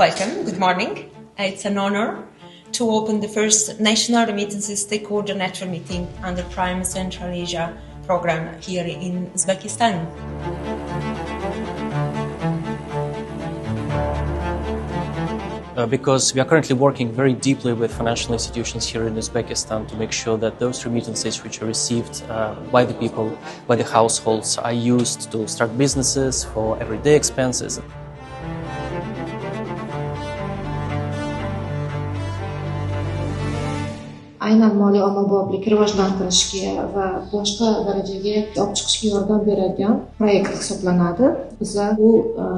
Welcome. Good morning. It's an honor to open the first National Remittances Stakeholder Network meeting under Prime Central Asia program here in Uzbekistan. Because we are currently working very deeply with financial institutions here in Uzbekistan to make sure that those remittances which are received by the people, by the households, are used to start businesses for everyday expenses. Aynan moliya ommaboplik rivojlantirishga va boshqa darajaga olib chiqishga yordam beradigan proyekt hisoblanadi. Biz bu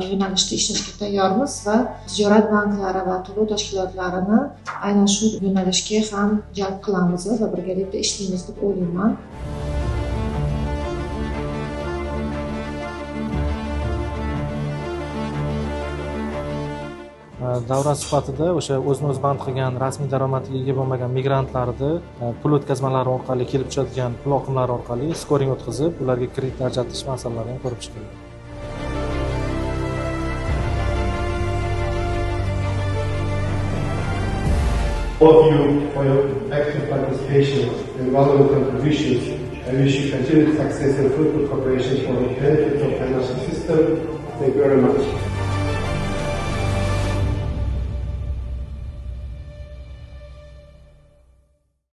yo'nalishda ishlashga tayyormiz va tijorat banklari va to'lov tashkilotlarini aynan shu yo'nalishga ham jalb qilamiz va birgalikda ishlaymiz deb o'ylayman. Davra sifatida o'sha o'zini o'zi band qilgan rasmiy daromadiga ega bo'lmagan migrantlarni pul o'tkazmalari orqali kelib tushadigan pul oqimlari orqali skoring o'tkazib, ularga kreditlar ajratish masalalarini ko'rib chiqildi. All of you for your active participation and valuable contributions. I wish you continued success and fruitful cooperation for the benefit of the financial system. Thank you very much.